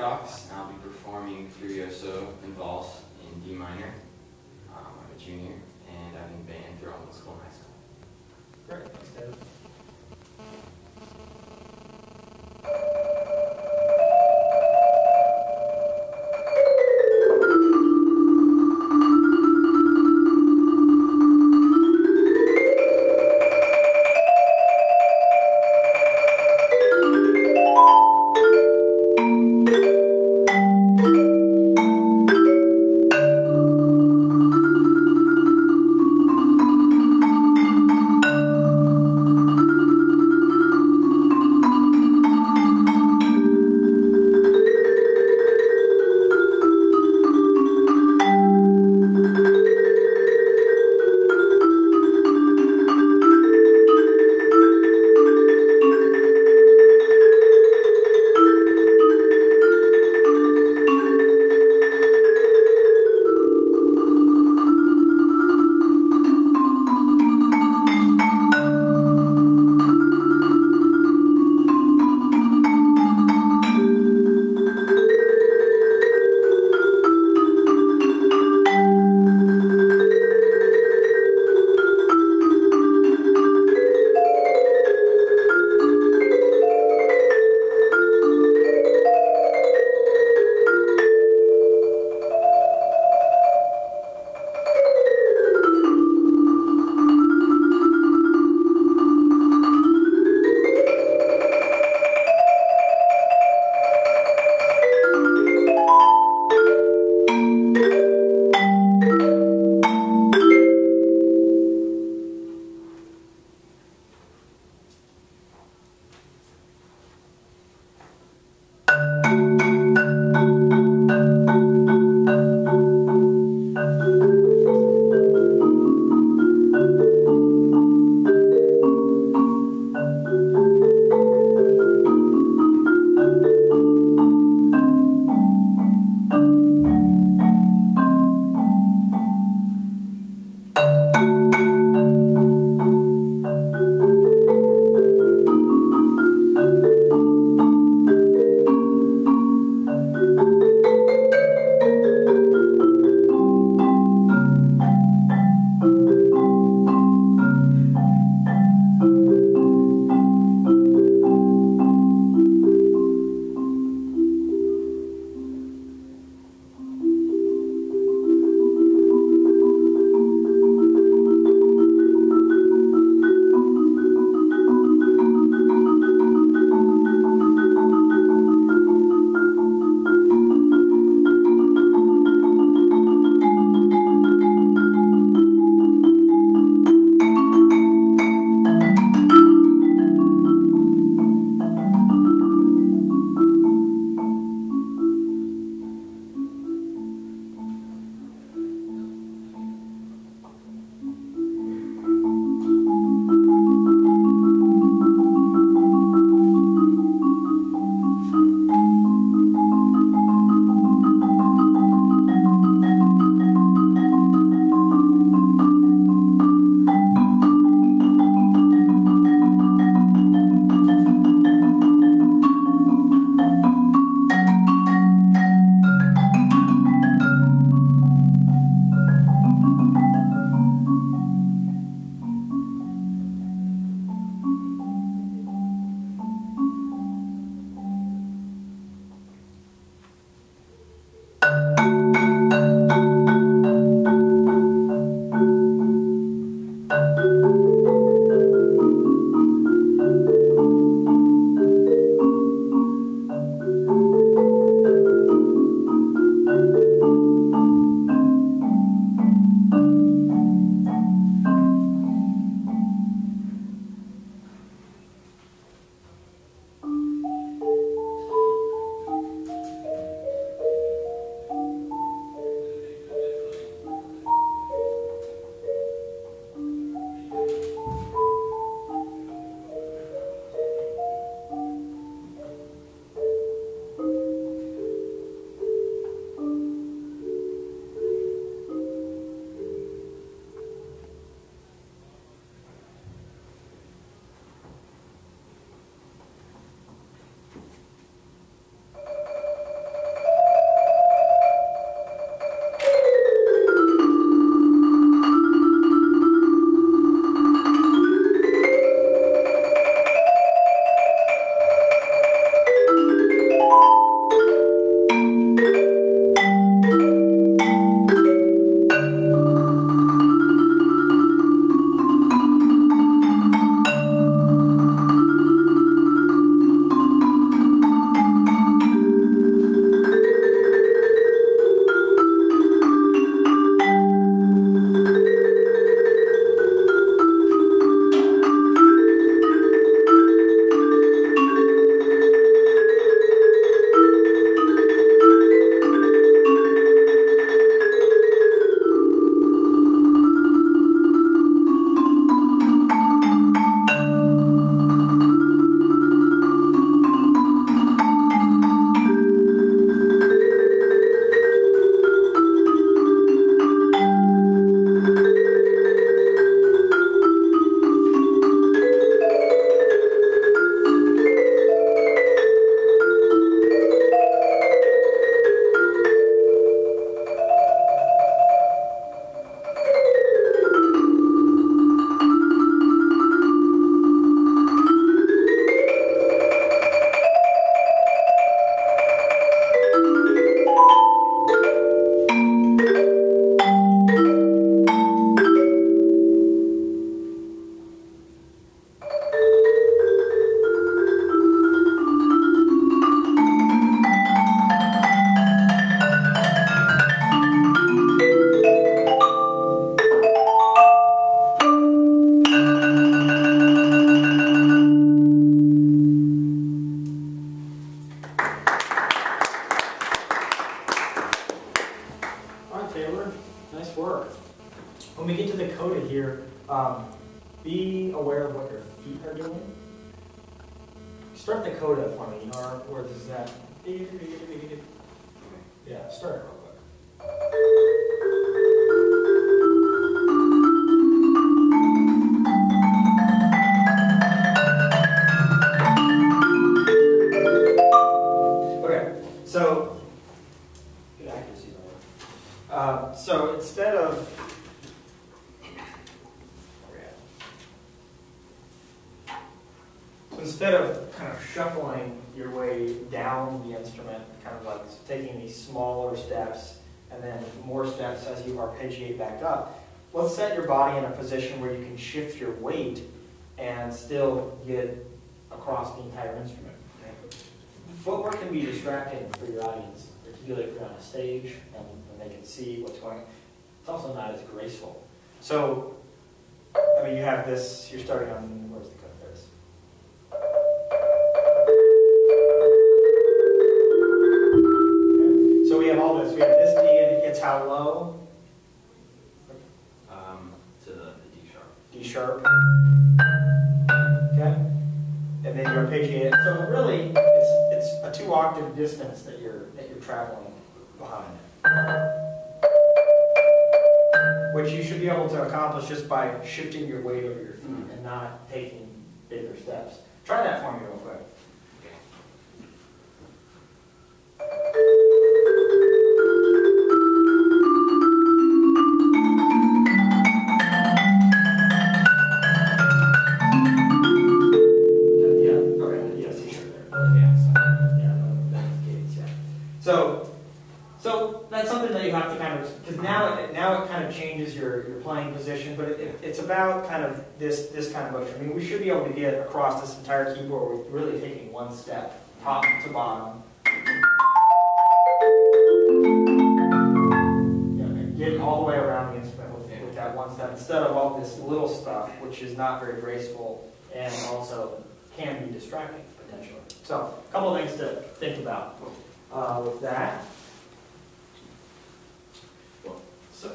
Hecocks, and I'll be performing Furioso and Valse in D minor. I'm a junior, and I've been band throughout middle school and high school. Great, thanks, David. work. When we get to the coda here, be aware of what your feet are doing. Start the coda for me. You know where this is at? Yeah, start it real quick. Okay, so good accuracy. So instead of kind of shuffling your way down the instrument, kind of like taking these smaller steps and then more steps as you arpeggiate back up, let's set your body in a position where you can shift your weight and still get across the entire instrument. Okay? Footwork can be distracting for your audience, particularly if you're on a stage and they can see what's going on. It's also not as graceful. So, I mean, you have this, you're starting on, where's the cut? There it is. Okay. So we have all this. We have this D and it gets how low? To the D sharp. D sharp. Okay. And then you arpeggiate it. So really, it's a 2-octave distance that you're traveling behind it. Which you should be able to accomplish just by shifting your weight over your feet and not taking bigger steps. Try that for me real quick. So that's something that you have to kind of, because now it kind of changes your playing position, but it's about kind of this kind of motion. I mean, we should be able to get across this entire keyboard with really taking one step, top to bottom. Getting all the way around the instrument with that one step, instead of all this little stuff, which is not very graceful and also can be distracting potentially. So a couple of things to think about with that. So,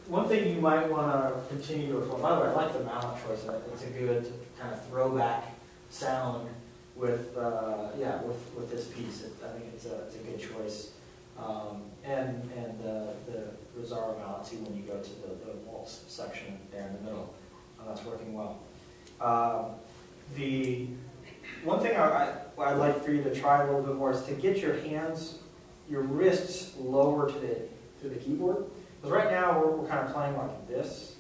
one thing you might want to continue to explore, by the way, I like the mallet choice. It's a good kind of throwback sound with this piece. I think it's a good choice. And the Rosario mallet too when you go to the waltz section there in the middle. That's working well. The one thing I'd like for you to try a little bit more is to get your hands, your wrists lower to the keyboard. Because right now we're kind of playing like this,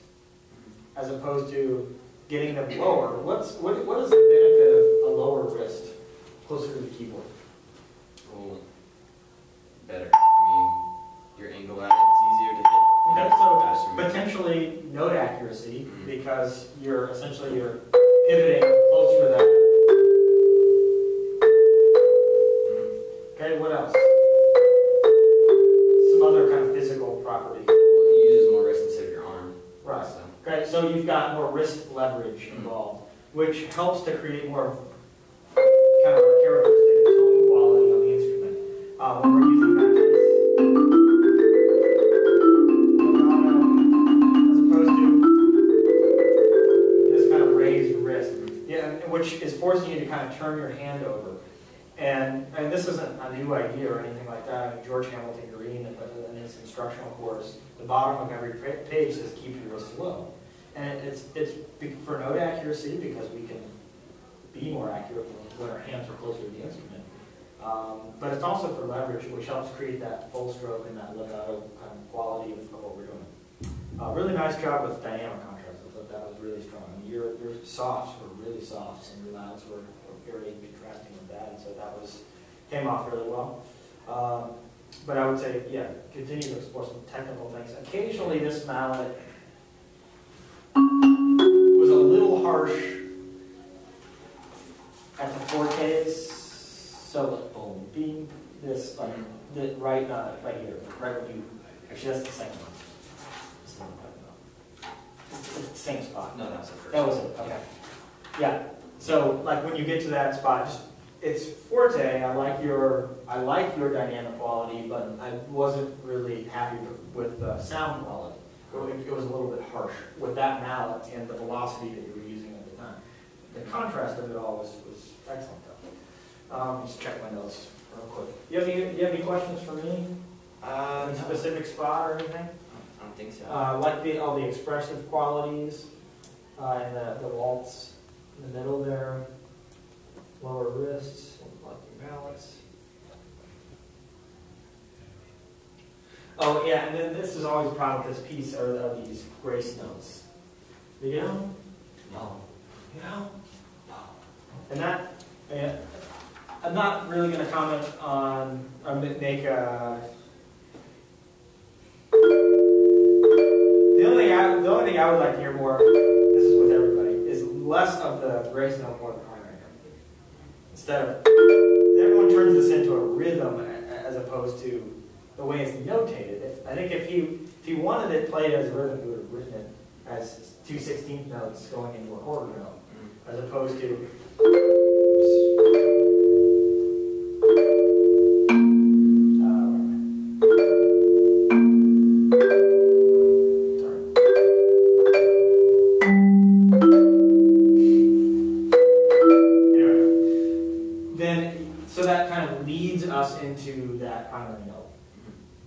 as opposed to getting them lower. What is the benefit of a lower wrist closer to the keyboard? Well, better. I mean, your angle at it is easier to hit. Okay, so potentially note accuracy, because you're pivoting closer to that. Okay, what else? Some other kind of physical property. Well, it uses more wrist instead of your arm. Right. So. Okay, so you've got more wrist leverage involved, which helps to create more kind of characteristic tone quality on the instrument. When we're using that as opposed to this kind of raised wrist. Yeah, which is forcing you to kind of turn your hand over. And this isn't a new idea or anything like that. George Hamilton Green in his instructional course, the bottom of every page says keep your wrist low. And it's for note accuracy, because we can be more accurate when our hands are closer to the instrument. But it's also for leverage, which helps create that full stroke and that legato kind of quality of what we're doing. Really nice job with dynamic contrast. I thought that was really strong. I mean, your softs were really soft, and your louds were very contrasting with that, and so that came off really well. But I would say, yeah, continue to explore some technical things. Occasionally, this mallet was a little harsh at the 4Ks, so boom, being this like right here, right when you actually that's the second one. It's the same spot. No, that's the first. That was it. Okay. Yeah. So like when you get to that spot, just it's forte. I like your dynamic quality, but I wasn't really happy with the sound quality. It was a little bit harsh with that mallet and the velocity that you were using at the time. The contrast of it all was excellent though. Just check my notes real quick. You have any questions for me? Any specific spot or anything? I don't think so. Like all the expressive qualities and the waltz in the middle there, lower wrists, like your mallets. Oh yeah, and then this is always a problem with this piece are these grace notes. You know? No. You know? No. And that, I'm not really going to comment on, or make a... The only thing I would like to hear more, this is with everybody, is less of the grace note, more the primary note. Instead of, everyone turns this into a rhythm as opposed to the way it's notated. I think if he wanted it played as a rhythm, he would have written it as 2 16th notes going into a quarter note, as opposed to. So that kind of leads us into that primary note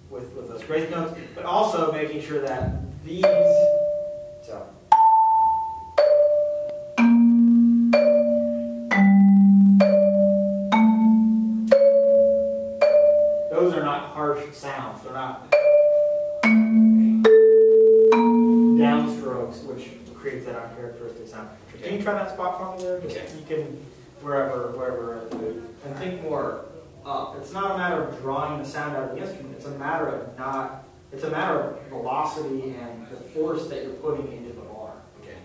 with those grace notes, but also making sure that these, so. Those are not harsh sounds, they're not downstrokes, which creates that uncharacteristic sound. Can you try that spot for me there? Okay. You can, wherever, and think more up. It's not a matter of drawing the sound out of the instrument. It's a matter of velocity and the force that you're putting into the bar. Okay.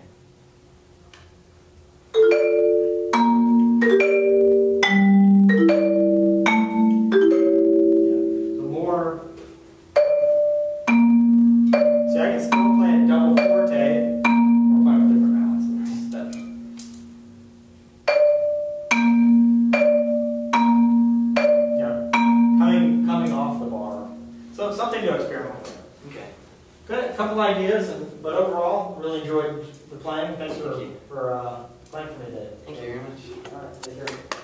Yeah. So more. See, I can still play it double forte. We're playing with different mallets. Coming off the bar. So it's something to experiment with. Okay. Good, a couple ideas, but overall, really enjoyed the playing. Thanks for playing for me today. Thank you very much. All right, take care.